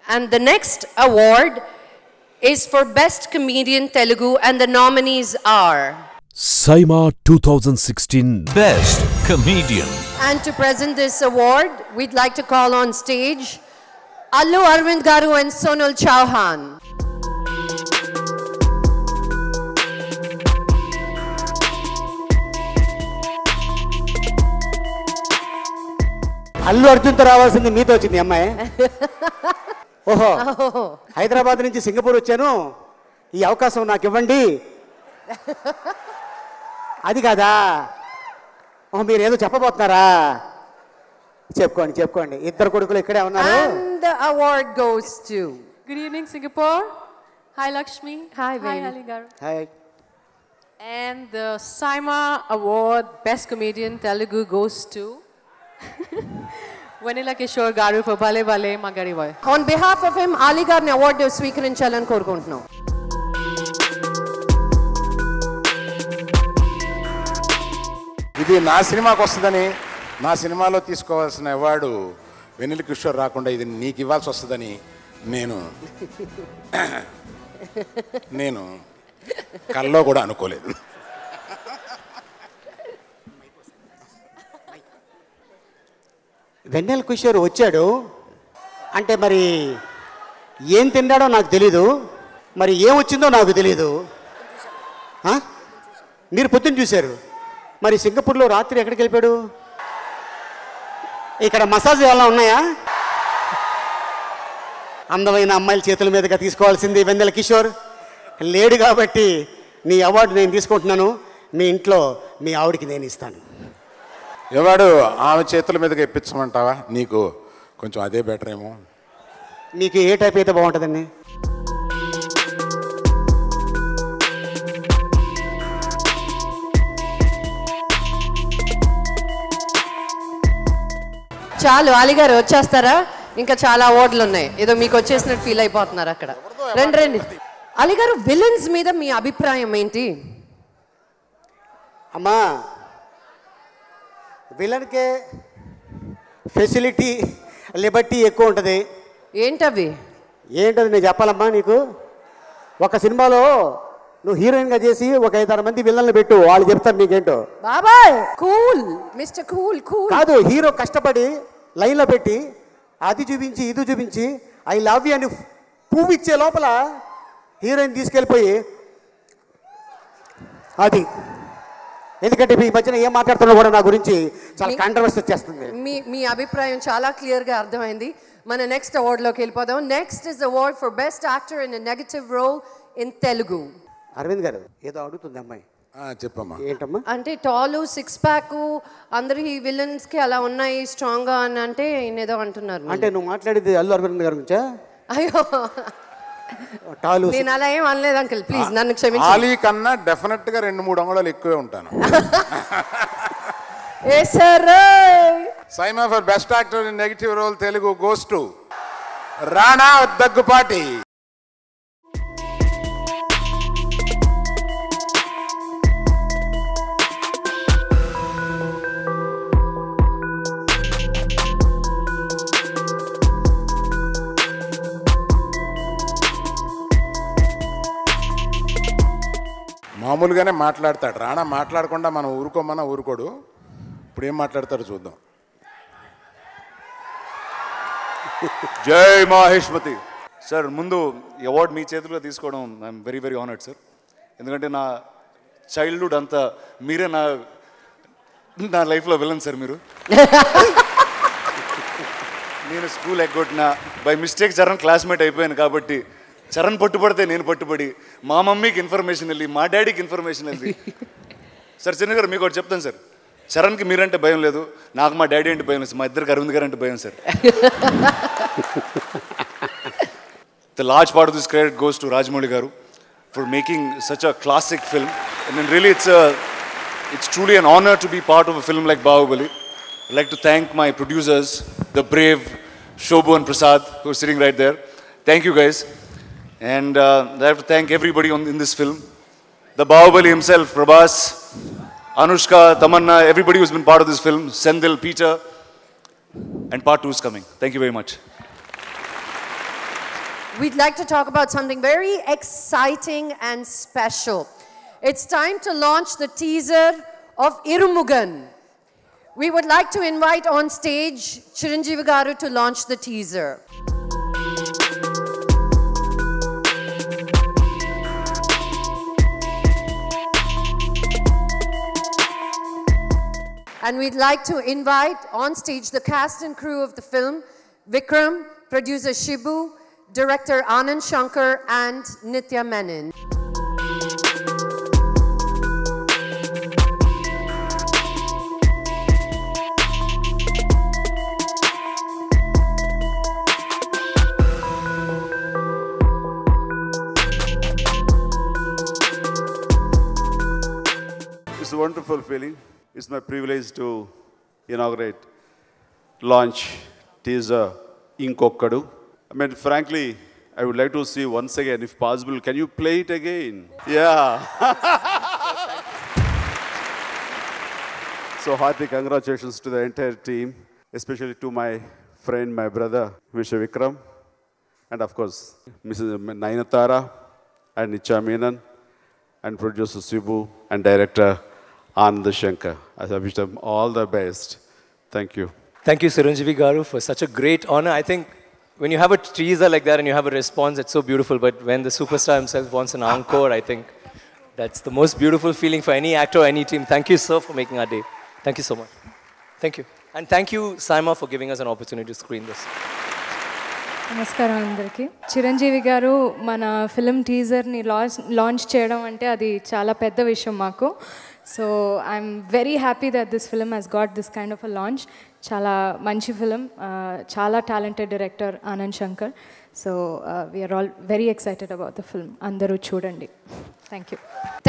And the next award is for Best Comedian Telugu, and the nominees are Saima 2016 Best Comedian. And to present this award, we'd like to call on stage Allu Arvind Garu and Sonal Chauhan. Allu అర్జున్తో రావాల్సింది మీతో వచ్చింది అమ్మాయి. ఓహో, హైదరాబాద్ నుంచి Singapore వచ్చాను, ఈ అవకాశం నాకు ఇవ్వండి అది కాదా? మీరు ఏదో చెప్పబోతున్నారా? చెప్పుకోండి చెప్పుకోండి. ఇద్దరు కొడుకులు ఇక్కడే ఉన్నారు. And the award goes to Good evening, Singapore. Hi, Lakshmi. Hi, Hi, baby. Ali Garu. Hi. And the Saima Award Best Comedian Telugu goes to Vanilla Kishore Garu for Bale Bale Magari Boy. On behalf of him, Ali Garni award స్వీకరించాలని కోరుకుంటున్నాం. ఇది నా సినిమాకి వస్తుందని, నా సినిమాలో తీసుకోవాల్సిన award వెన్నెల కిషోర్ రాకుండా ఇది నీకు ఇవ్వాల్సి వస్తుందని నేను కల్లో కూడా అనుకోలేదు. వెన్నెల కిషోర్ వచ్చాడు అంటే మరి ఏం తిన్నాడో నాకు తెలీదు, మరి ఏం వచ్చిందో నాకు తెలీదు. మీరు పొద్దున్న చూశారు, మరి సింగపూర్లో రాత్రి ఎక్కడికి వెళ్ళిపోయాడు? ఇక్కడ మసాజ్ ఏమైనా ఉన్నాయా? అందమైన అమ్మాయిల చేతుల మీదుగా తీసుకోవాల్సింది వెన్నెల కిషోర్ లేడు కాబట్టి నీ అవార్డు నేను తీసుకుంటున్నాను. మీ ఇంట్లో మీ ఆవిడికి నేను ఇస్తాను. అవార్డు ఆమె చేతుల మీదగా ఇప్పించమంటావా? నీకు కొంచెం అదే బెటర్ ఏమో. మీకు ఏ టైప్ అయితే బాగుంటుందండి? చాలు, అలీ గారు వచ్చేస్తారా? ఇంకా చాలా అవార్డులు ఉన్నాయి, ఏదో మీకు వచ్చేసినట్టు ఫీల్ అయిపోతున్నారు అక్కడ. రండి రండి. అలీ గారు, విలన్స్ మీద మీ అభిప్రాయం ఏంటి? అమ్మా, విలన్కే ఫెసిలిటీ లిబర్టీ ఎక్కువ ఉంటుంది. ఏంటవి? ఏంటది నేను చెప్పాలమ్మా నీకు? ఒక సినిమాలో నువ్వు హీరోయిన్గా చేసి ఒక 5-6 మంది విలన్లు పెట్టు, వాళ్ళు చెప్తారు నీకేంటో. బాబాయ్ కూల్, మిస్టర్ కూల్ కూల్ కాదు, హీరో కష్టపడి లైన్లో పెట్టి అది చూపించి ఇది చూపించి ఐ లవ్ యూ అని పువ్వు ఇచ్చే లోపల హీరోయిన్ తీసుకెళ్ళిపోయి అది. ఎందుకంటే ఈ మధ్యన ఏం మాట్లాడుతున్నా కూడా నా గురించి చాలా కాంట్రవర్సీ వచ్చేస్తుంది. మీ అభిప్రాయం చాలా క్లియర్గా అర్థమైంది. మన నెక్స్ట్ అవార్డులోకి వెళ్ళిపోదాం. Next is award for best actor in a negative role in Telugu. Aravind garu ఏదో అడుగుతుంది అమ్మాయి. చెప్పమ్మా. ఏంటమ్మా? అంటే టాలు 6 ప్యాక్ అందరు ఈ విలన్స్ కి అలా ఉన్నాయి స్ట్రాంగ్ గా అని అంటే ఏదో అంటున్నారు. అంటే నువ్వు మాట్లాడేది అల్లు అరవింద్ గారి గురించా? అయ్యో, టాలు నేను అలా ఏం అనలేదు అంకుల్, ప్లీజ్ నన్ను క్షమించండి. ఆలీ కన్నా డెఫినెట్ గా 2-3 అంగుళాలు ఎక్కువే ఉంటాను. SIIMA for best actor in negative role Telugu goes to Rana Daggubati. మామూలుగానే మాట్లాడతాడు రాణా, మాట్లాడకుండా మనం ఊరుకోమన్నా ఊరుకోడు. ఇప్పుడు ఏం మాట్లాడతాడు చూద్దాం. జై మహేష్మతి సార్. ముందు ఈ అవార్డు మీ చేతుల్లో తీసుకోవడం I'm very very honoured sir. ఎందుకంటే నా చైల్డ్హుడ్ అంతా మీరే నా లైఫ్లో విలన్ సార్. మీరు నేను స్కూల్ ఎగ్గొట్టిన బై మిస్టేక్ చరణ్ క్లాస్మేట్ అయిపోయాను కాబట్టి చరణ్ పట్టుబడితే నేను పట్టుబడి మా మమ్మీకి ఇన్ఫర్మేషన్ వెళ్ళి మా డాడీకి ఇన్ఫర్మేషన్ వెళ్ళి సార్ చిన్న గారు మీకు ఒకటి చెప్తాను సార్. చరణ్కి మీరంటే భయం లేదు, నాకు మా డాడీ అంటే భయం లేదు, మా ఇద్దరికి అరవింద్ గారు అంటే భయం sir. The large part of this credit goes to Rajamouli garu for making such a classic film. And really it's truly an honor to be part of a film like Bahubali. I'd like to thank my producers, the brave Shobhu and Prasad, who are sitting right there. Thank you guys. And I have to thank everybody in this film. The Bahubali himself, Prabhas, Anushka, Tamanna, everybody who's been part of this film, Sendil, Peter, and part 2 is coming. Thank you very much. we'd like to talk about something very exciting and special. It's time to launch the teaser of Irumugan. We would like to invite on stage Chiranjeevi Garu to launch the teaser. And we'd like to invite on stage the cast and crew of the film, Vikram, producer Shibu, director Anand Shankar, and Nitya Menon. It's a wonderful feeling. It's my privilege to inaugurate, launch teaser Inkokkadu. I mean, frankly, I would like to see once again, if possible, can you play it again? Yeah. So hearty congratulations to the entire team, especially to my friend, my brother, Mr. Vikram, and of course, Mrs. Nainatara and Nitya Menon, and producer Shibu and director Anand Shankar. I wish them all the best. Thank you. Thank you, Chiranjeevi Garu, for such a great honor. I think when you have a teaser like that and you have a response, it's so beautiful. But when the superstar himself wants an encore, I think that's the most beautiful feeling for any actor or any team. Thank you, sir, for making our day. Thank you so much. Thank you. And thank you, Saima, for giving us an opportunity to screen this. నమస్కారం అందరికీ. చిరంజీవి గారు మన film టీజర్ని launch చేయడం అంటే అది చాలా పెద్ద విషయం మాకు. So I'm very happy that this film has got this kind of a launch. చాలా మంచి ఫిల్మ్, చాలా talented director Anand Shankar. So we are all very excited about the film. అందరూ చూడండి. Thank you.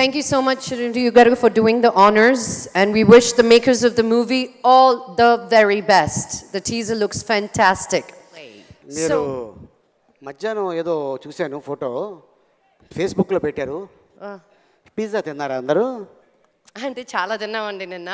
Thank you so much, Chiranjeevi Garu, for doing the honors. And we wish the makers of the movie all the very best. The teaser looks fantastic. మీరు మధ్యాహ్నం ఏదో చూశాను photo ఫేస్బుక్లో పెట్టారు. Pizza తిన్నారా అందరూ? అంటే చాలా తిన్నామండి నిన్న.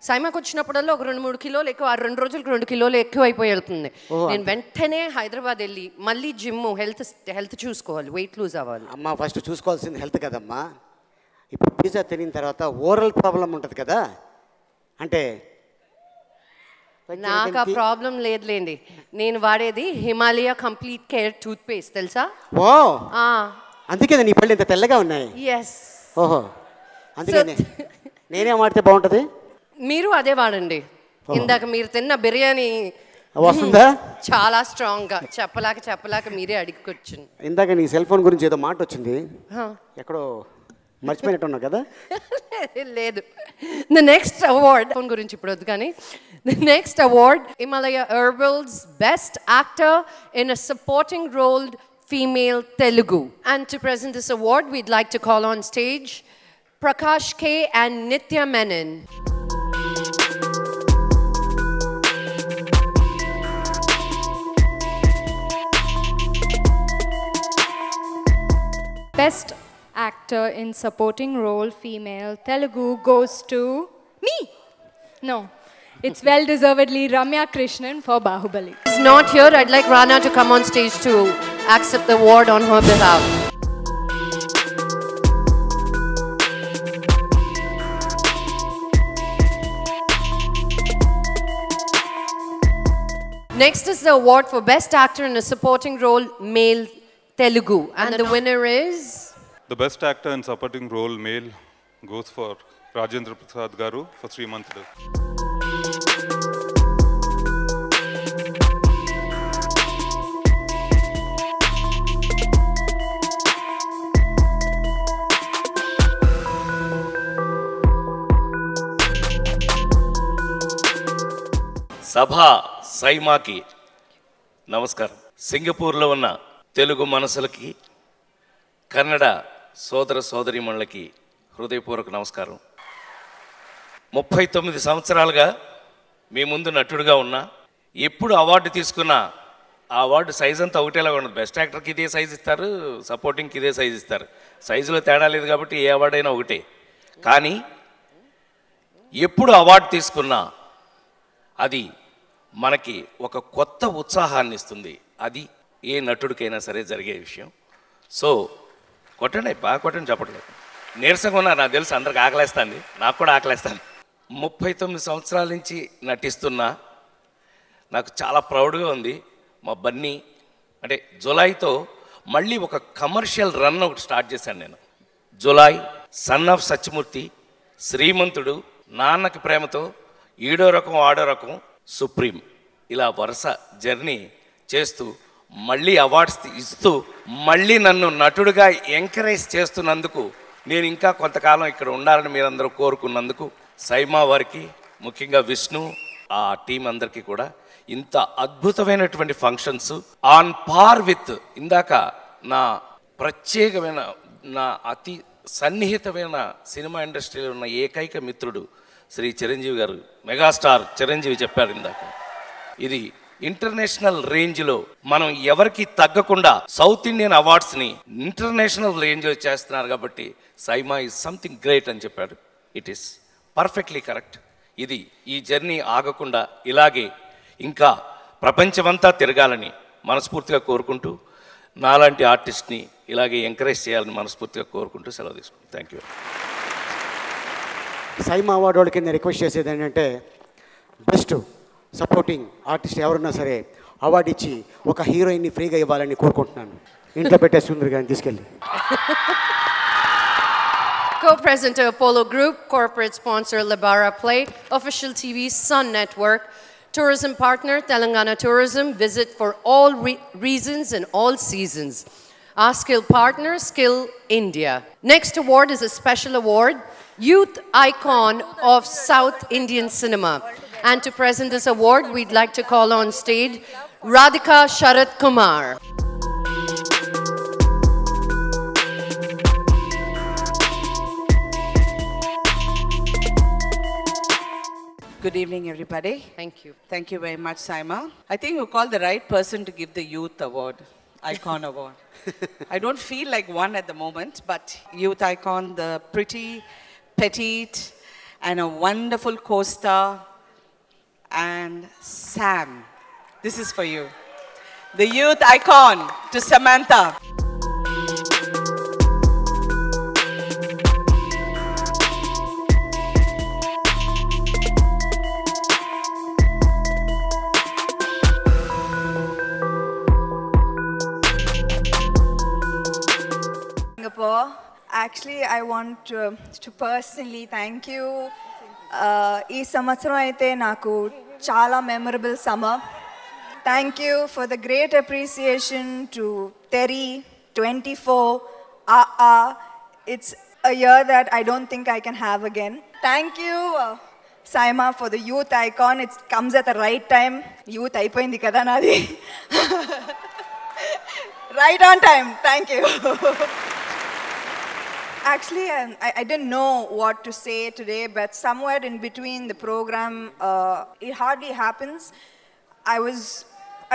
సైమాకి వచ్చినప్పుడల్లా ఒక 2-3 కిలోలు ఎక్కువ, 2 రోజులకు 2 కిలోలు ఎక్కువ అయిపోయి వెళ్తుంది. నేను వెంటనే హైదరాబాద్ వెళ్ళి మళ్ళీ జిమ్, హెల్త్ చూసుకోవాలి, వెయిట్ లూజ్ అవ్వాలి. అమ్మ ఫస్ట్ చూసుకోవాల్సింది హెల్త్ కదమ్మా. ఇప్పుడు పిజ్జా తినిన తర్వాత ఓరల్ ప్రాబ్లం ఉంటుంది కదా, అంటే నాకు ఆ ప్రాబ్లం లేదులేండి. నేను వాడేది Himalaya complete care toothpaste, తెలుసా? ఓ అందుకే నీ పళ్ళు ఇంత తెల్లగా ఉన్నాయి. ఎస్. ఓహో, అందుకే నేనే వాడితే బాగుంటుంది. మీరు అదే వాడండి. ఇందాక మీరు తిన్న బిర్యానీ వస్తుందా? చాలా స్ట్రాంగ్ గా చెప్పలాక మీరే అడిగికొచ్చింది. ఇందాక నీ సెల్ ఫోన్ గురించి ఏదో మాట వచ్చింది, ఎక్కడో మర్చిపోయినట్టున్నావు కదా? లేదు. ద నెక్స్ట్ అవార్డ్ ఫోన్ గురించి ఇప్పుడు వద్దు కానీ, the next award Himalaya herbals best actor in a supporting role female Telugu. And to present this award, we'd like to call on stage Prakash K and Nitya Menon. Best actor in supporting role female Telugu goes to me. No, it's well deservedly Ramya Krishnan for Bahubali. She's not here. I'd like Rana to come on stage to accept the award on her behalf. Next is the award for Best Actor in a Supporting Role, Male Telugu. And the winner is? The Best Actor in Supporting Role, Male, goes for Rajendra Prasad Garu for Srimantudu. సభా సైమాకి నమస్కారం. సింగపూర్లో ఉన్న తెలుగు మనసులకి, కన్నడ సోదర సోదరీమణులకి హృదయపూర్వక నమస్కారం. 39 సంవత్సరాలుగా మీ ముందు నటుడుగా ఉన్నా, ఎప్పుడు అవార్డు తీసుకున్నా ఆ అవార్డు సైజ్ అంతా ఒకటేలాగా ఉండదు. బెస్ట్ యాక్టర్కి ఇదే సైజ్ ఇస్తారు, సపోర్టింగ్కి ఇదే సైజ్ ఇస్తారు. సైజులో తేడా లేదు కాబట్టి ఏ అవార్డు అయినా ఒకటే. కానీ ఎప్పుడు అవార్డు తీసుకున్నా అది మనకి ఒక కొత్త ఉత్సాహాన్ని ఇస్తుంది. అది ఏ నటుడికైనా సరే జరిగే విషయం. సో కొట్టండి, బాగా కొట్టండి, చెప్పట్లేదు. నీరసంగా ఉన్నా, నాకు తెలుసు అందరికి ఆకలేస్తుంది, నాకు కూడా ఆకలేస్తాను. 39 సంవత్సరాల నుంచి నటిస్తున్నా. నాకు చాలా ప్రౌడ్గా ఉంది. మా బన్నీ అంటే జులైతో మళ్ళీ ఒక కమర్షియల్ రన్ ఒకటి స్టార్ట్ చేశాను నేను. జులై, సన్ ఆఫ్ సత్యమూర్తి, శ్రీమంతుడు, నాన్నకి ప్రేమతో, ఈడో రకం ఆడో రకం, సుప్రీం, ఇలా వరుస జర్నీ చేస్తూ మళ్ళీ అవార్డ్స్ ఇస్తూ మళ్ళీ నన్ను నటుడిగా ఎంకరేజ్ చేస్తున్నందుకు, నేను ఇంకా కొంతకాలం ఇక్కడ ఉండాలని మీరందరూ కోరుకున్నందుకు సైమా వారికి, ముఖ్యంగా విష్ణు, ఆ టీం అందరికీ కూడా ఇంత అద్భుతమైనటువంటి ఫంక్షన్స్ ఆన్ పార్ విత్ ఇందాక నా ప్రత్యేకమైన, నా అతి సన్నిహితమైన సినిమా ఇండస్ట్రీలో ఉన్న ఏకైక మిత్రుడు శ్రీ చిరంజీవి గారు, మెగాస్టార్ చిరంజీవి చెప్పారు ఇందాక. ఇది ఇంటర్నేషనల్ రేంజ్లో మనం ఎవరికి తగ్గకుండా సౌత్ ఇండియన్ అవార్డ్స్ని ఇంటర్నేషనల్ రేంజ్లో చేస్తున్నారు కాబట్టి సైమా ఈజ్ సంథింగ్ గ్రేట్ అని చెప్పాడు. It is perfectly correct. ఇది ఈ జర్నీ ఆగకుండా ఇలాగే ఇంకా ప్రపంచమంతా తిరగాలని మనస్ఫూర్తిగా కోరుకుంటూ, నాలాంటి ఆర్టిస్ట్ని ఇలాగే ఎంకరేజ్ చేయాలని మనస్ఫూర్తిగా కోరుకుంటూ సెలవు తీసుకుంటాను. Thank you. సైమా అవార్డు వాళ్ళకి నేను రిక్వెస్ట్ చేసేది ఏంటంటే, బెస్ట్ సపోర్టింగ్ ఆర్టిస్ట్ ఎవరున్నా సరే అవార్డు ఇచ్చి ఒక హీరోయిన్ని ఫ్రీగా ఇవ్వాలని కోరుకుంటున్నాను. ఇంట్లో పెట్టే సుందర్ గారిని తీసుకెళ్ళి. Co-presenter Apollo Group, corporate sponsor Labara Play, official TV Sun Network, tourism partner Telangana Tourism, visit for all reasons and all seasons. Our skill partner, Skill India. Next award is a special award, Youth Icon of South Indian Cinema. And to present this award, we'd like to call on stage Radhika Sharat Kumar. Good evening, everybody. Thank you. Thank you very much, Saima. I think you called the right person to give the Youth Award, Icon Award. I don't feel like one at the moment, but Youth Icon, the pretty, petite, and a wonderful co-star, and Sam. This is for you. The Youth Icon to Samantha. Singapore. Actually, I want to personally thank you. Ee samvatsaram aithe naku chala memorable summer. Thank you for the great appreciation to Terry, 24, it's a year that I don't think I can have again. Thank you, Saima, for the Youth Icon. It comes at the right time. Youth అయిపోయింది కదా నాది. Right on time. Thank you. Actually, I didn't know what to say today, but somewhere in between the program, it hardly happens.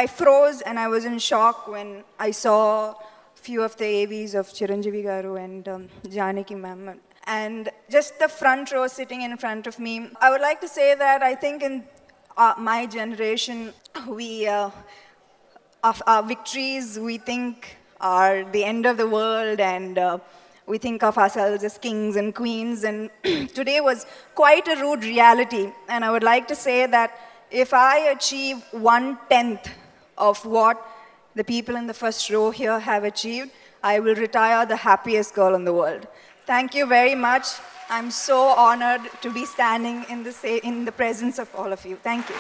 I froze and I was in shock when I saw few of the AVs of Chiranjeevi Garu and Janaki ma'am. And just the front row sitting in front of me. I would like to say that I think in my generation, of our victories, we think are the end of the world, and we think of ourselves as kings and queens. And today was quite a rude reality. And I would like to say that if I achieve 1/10 of what the people in the first row here have achieved, I will retire the happiest girl in the world. Thank you very much. I'm so honored to be standing in the presence of all of you. Thank you.